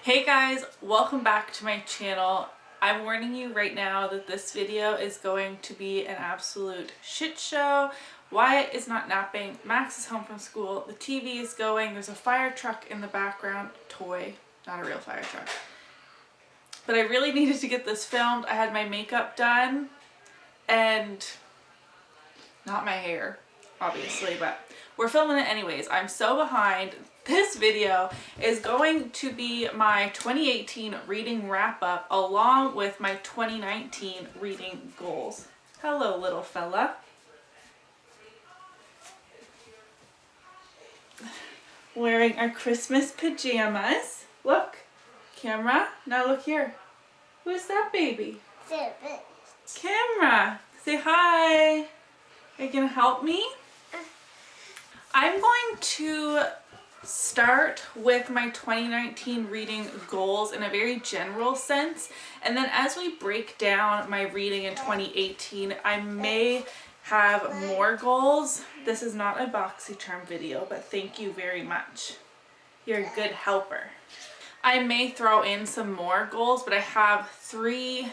Hey guys, welcome back to my channel. I'm warning you right now that this video is going to be an absolute shit show. Wyatt is not napping, Max is home from school, the TV is going, there's a fire truck in the background, toy, not a real fire truck. But I really needed to get this filmed. I had my makeup done and not my hair, obviously, but we're filming it anyways. I'm so behind. This video is going to be my 2018 reading wrap up along with my 2019 reading goals. Hello, little fella. Wearing our Christmas pajamas. Look, camera. Now look here. Who's that baby? Camera. Say hi. Are you gonna help me? I'm going to start with my 2019 reading goals in a very general sense, and then as we break down my reading in 2018, I may have more goals. This is not a BoxyCharm video, but thank you very much. You're a good helper. I may throw in some more goals, but I have 3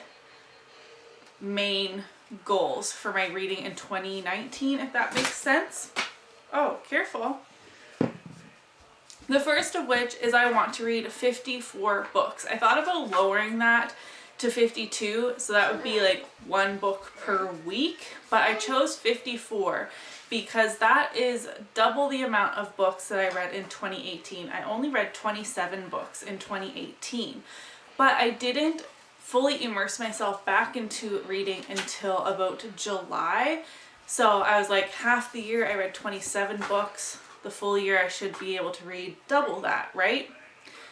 main goals for my reading in 2019, if that makes sense. Oh, careful. The first of which is I want to read 54 books. I thought about lowering that to 52, so that would be like 1 book per week, but I chose 54 because that is double the amount of books that I read in 2018. I only read 27 books in 2018, but I didn't fully immerse myself back into reading until about July. So I was like, half the year I read 27 books. The full year I should be able to read double that, right?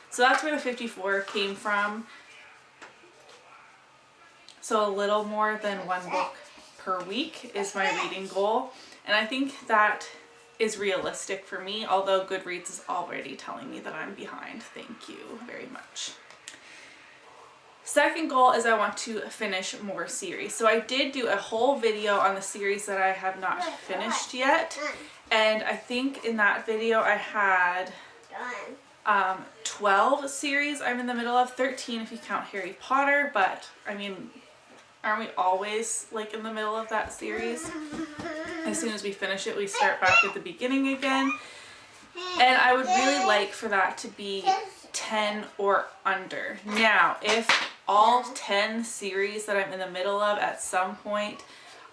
So that's where the 54 came from. So a little more than 1 book per week is my reading goal. And I think that is realistic for me, although Goodreads is already telling me that I'm behind. Thank you very much. Second goal is I want to finish more series. So I did do a whole video on the series that I have not finished yet. And I think in that video I had 12 series I'm in the middle of, 13 if you count Harry Potter, but I mean, aren't we always like in the middle of that series? As soon as we finish it, we start back at the beginning again. And I would really like for that to be 10 or under. Now, if all 10 series that I'm in the middle of at some point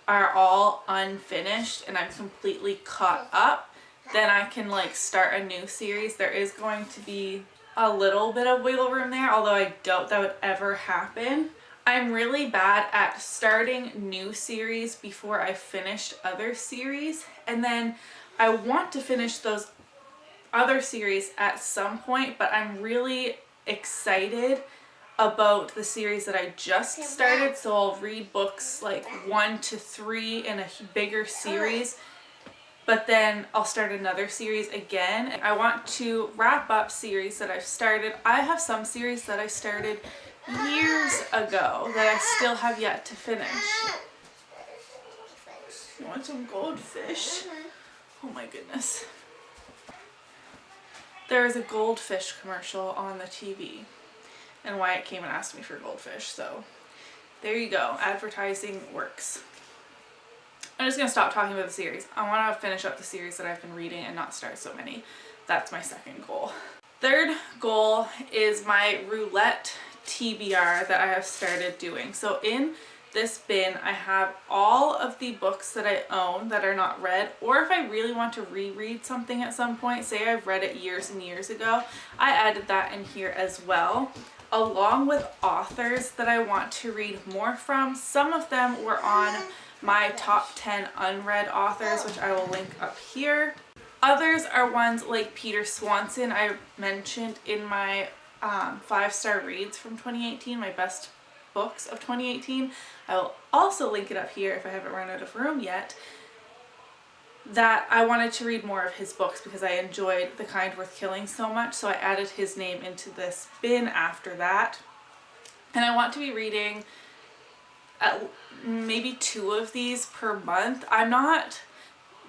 are all unfinished and I'm completely caught up, then I can like start a new series. There is going to be a little bit of wiggle room there, although I doubt that would ever happen. I'm really bad at starting new series before I finished other series, and then I want to finish those other series at some point, but I'm really excited about the series that I just started, so I'll read books like 1 to 3 in a bigger series, but then I'll start another series again. I want to wrap up series that I've started. I have some series that I started years ago that I still have yet to finish. You want some goldfish? Oh my goodness. There is a goldfish commercial on the TV, and Wyatt came and asked me for goldfish, so there you go. Advertising works. I'm just going to stop talking about the series. I want to finish up the series that I've been reading and not start so many. That's my second goal. Third goal is my roulette TBR that I have started doing. So in this bin I have all of the books that I own that are not read, or if I really want to reread something at some point, say I've read it years and years ago, I added that in here as well, along with authors that I want to read more from. Some of them were on my top 10 unread authors, which I will link up here. Others are ones like Peter Swanson I mentioned in my 5-star reads from 2018, my best books of 2018. I will also link it up here if I haven't run out of room yet. That I wanted to read more of his books because I enjoyed The Kind Worth Killing so much, so I added his name into this bin after that. And I want to be reading maybe 2 of these per month. I'm not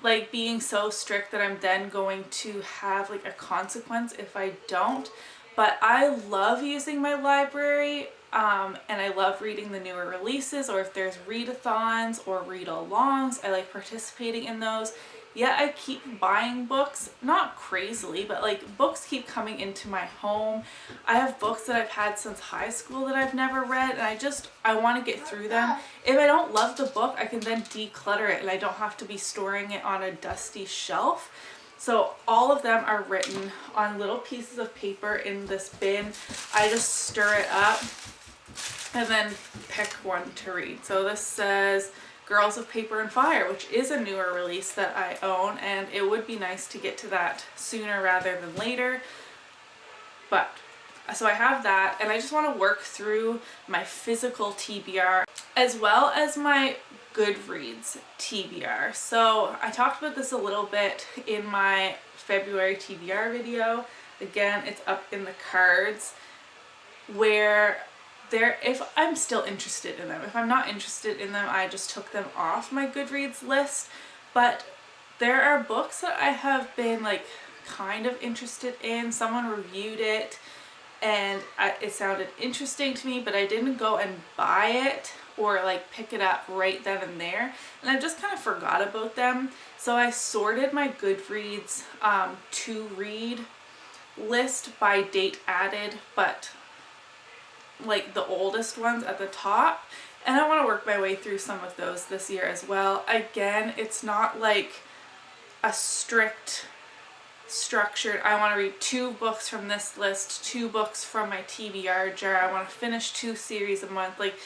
like being so strict that I'm then going to have like a consequence if I don't, But I love using my library, and I love reading the newer releases, or if there's readathons or read-alongs, I like participating in those. Yet I keep buying books, not crazily, but like books keep coming into my home. I have books that I've had since high school that I've never read, and I want to get through them. If I don't love the book, I can then declutter it and I don't have to be storing it on a dusty shelf. So all of them are written on little pieces of paper in this bin. I just stir it up and then pick one to read. So this says Girls of Paper and Fire, which is a newer release that I own, and it would be nice to get to that sooner rather than later. But so I have that, and I just want to work through my physical TBR as well as my Goodreads TBR. So I talked about this a little bit in my February TBR video. Again, it's up in the cards, where if I'm still interested in them. If I'm not interested in them, I just took them off my Goodreads list. But there are books that I have been like kind of interested in. Someone reviewed it and it sounded interesting to me, but I didn't go and buy it or like pick it up right then and there, and I just kind of forgot about them. So I sorted my Goodreads to read list by date added, but like the oldest ones at the top, and I want to work my way through some of those this year as well. Again, it's not like a strict structured, I want to read 2 books from this list, 2 books from my TBR jar, I want to finish 2 series a month. Like,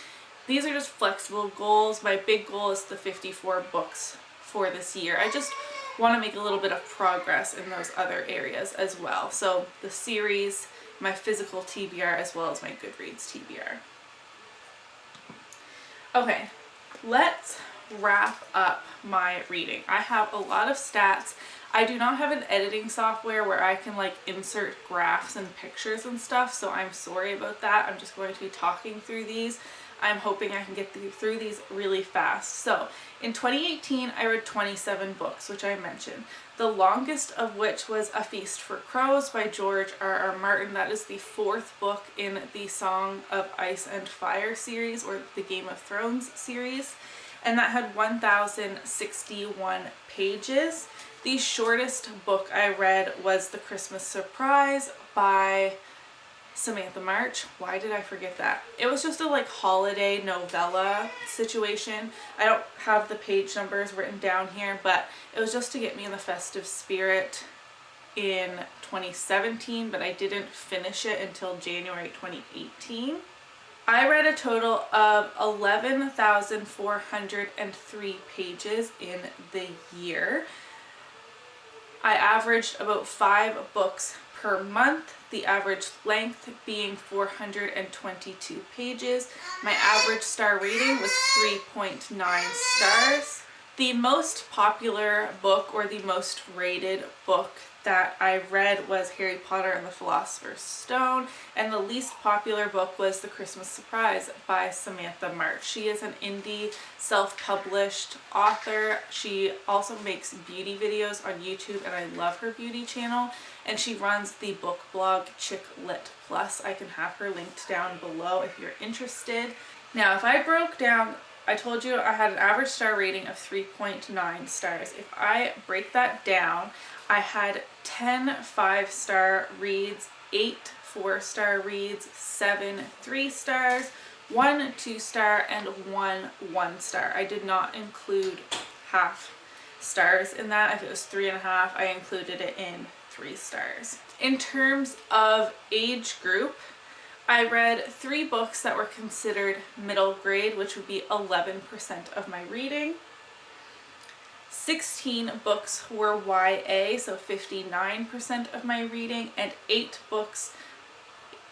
these are just flexible goals. My big goal is the 54 books for this year. I just want to make a little bit of progress in those other areas as well. So the series, my physical TBR, as well as my Goodreads TBR. Okay, let's wrap up my reading. I have a lot of stats. I do not have an editing software where I can like insert graphs and pictures and stuff, so I'm sorry about that. I'm just going to be talking through these. I'm hoping I can get through these really fast. So in 2018, I read 27 books, which I mentioned. The longest of which was A Feast for Crows by George R.R. Martin. That is the 4th book in the Song of Ice and Fire series, or the Game of Thrones series. And that had 1,061 pages. The shortest book I read was The Christmas Surprise by Samantha March. Why did I forget that? It was just a like holiday novella situation. I don't have the page numbers written down here, but it was just to get me in the festive spirit in 2017, but I didn't finish it until January 2018. I read a total of 11,403 pages in the year. I averaged about 5 books per month, the average length being 422 pages. My average star rating was 3.9 stars. The most popular book, or the most rated book that I read, was Harry Potter and the Philosopher's Stone, and the least popular book was The Christmas Surprise by Samantha March. She is an indie self-published author. She also makes beauty videos on YouTube, and I love her beauty channel, and she runs the book blog Chick Lit Plus. I can have her linked down below if you're interested. Now, if I broke down, I told you I had an average star rating of 3.9 stars. If I break that down, I had 10 5-star reads, 8 4-star reads, 7 3-stars, 1 2-star, and 1 1-star. I did not include half stars in that. If it was 3.5, I included it in 3 stars. In terms of age group, I read 3 books that were considered middle grade, which would be 11% of my reading. 16 books were YA, so 59% of my reading, and 8 books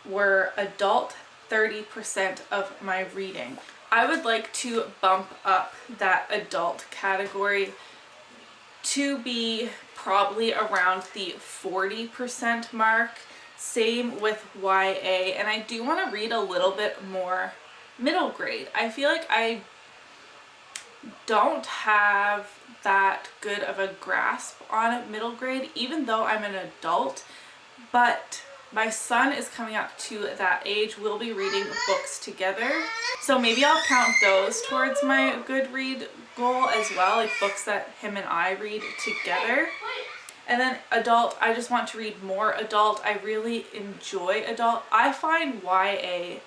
were adult, 30% of my reading. I would like to bump up that adult category to be probably around the 40% mark. Same with YA, and I do want to read a little bit more middle grade. I feel like I don't have that good of a grasp on middle grade, even though I'm an adult, but my son is coming up to that age. We'll be reading books together. So maybe I'll count those towards my good read goal as well, like books that him and I read together. And then adult, I just want to read more adult. I really enjoy adult. I find YA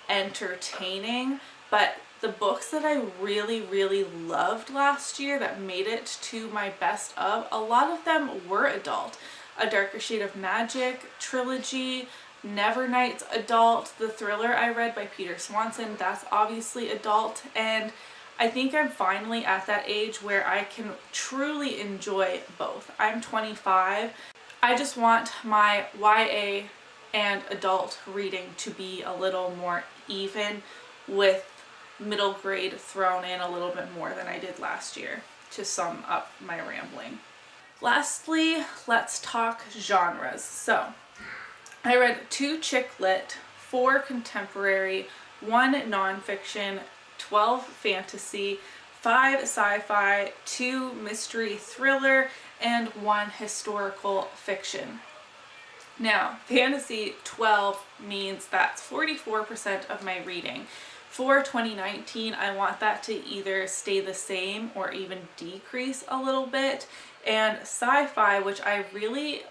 entertaining, but the books that I really, really loved last year that made it to my best of, a lot of them were adult. A Darker Shade of Magic trilogy, Nevernight's adult, the thriller I read by Peter Swanson, that's obviously adult, and I think I'm finally at that age where I can truly enjoy both. I'm 25. I just want my YA and adult reading to be a little more even, with middle grade thrown in a little bit more than I did last year, to sum up my rambling. Lastly, let's talk genres. So I read 2 chick lit, 4 contemporary, 1 nonfiction, 12 fantasy, 5 sci-fi, 2 mystery thriller, and 1 historical fiction. Now, fantasy 12 means that's 44% of my reading. For 2019, I want that to either stay the same or even decrease a little bit. And sci-fi, which I really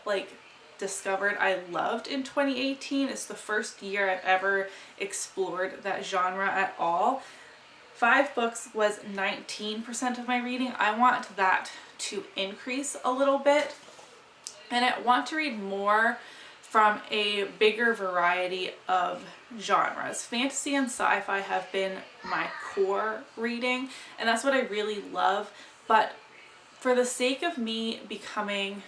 discovered I loved in 2018, it's the first year I've ever explored that genre at all. 5 books was 19% of my reading. I want that to increase a little bit, and I want to read more from a bigger variety of genres. Fantasy and sci-fi have been my core reading, and that's what I really love, but for the sake of me becoming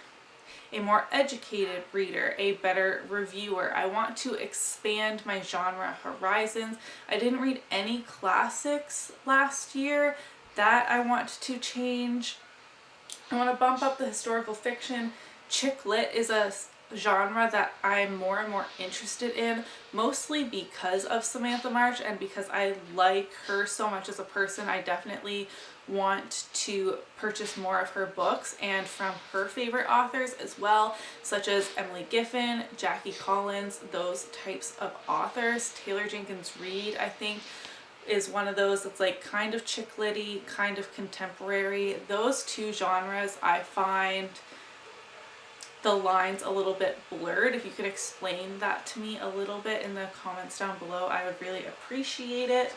a more educated reader, a better reviewer, I want to expand my genre horizons. I didn't read any classics last year. That I want to change. I want to bump up the historical fiction. Chick lit is a genre that I'm more and more interested in, mostly because of Samantha March and because I like her so much as a person. I definitely want to purchase more of her books, and from her favorite authors as well, such as Emily Giffin, Jackie Collins, those types of authors. Taylor Jenkins Reid, I think, is one of those that's kind of chick litty, kind of contemporary. Those 2 genres, I find the lines a little bit blurred. If you could explain that to me a little bit in the comments down below, I would really appreciate it.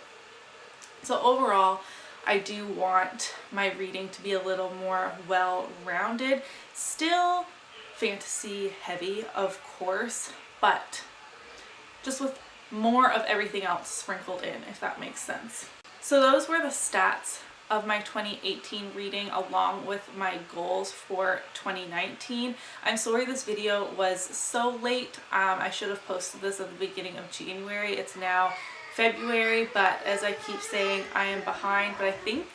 So overall, I do want my reading to be a little more well-rounded. Still fantasy heavy, of course, but just with more of everything else sprinkled in, if that makes sense. So those were the stats of my 2018 reading, along with my goals for 2019. I'm sorry this video was so late. I should have posted this at the beginning of January. It's now February, but as I keep saying, I am behind, but I think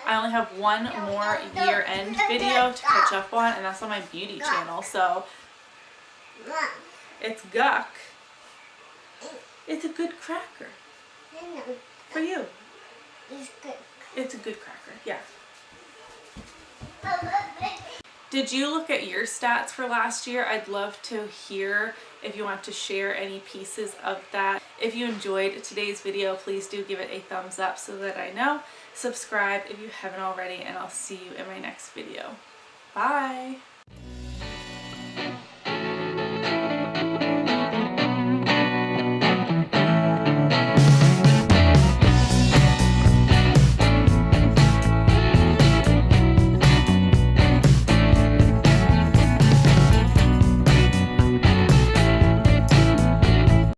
I only have one more year-end video to catch up on, and that's on my beauty channel. So it's Guck. It's a good cracker for you. It's a good cracker, yeah. Did you look at your stats for last year? I'd love to hear if you want to share any pieces of that. If you enjoyed today's video, please do give it a thumbs up so that I know. Subscribe if you haven't already, and I'll see you in my next video. Bye!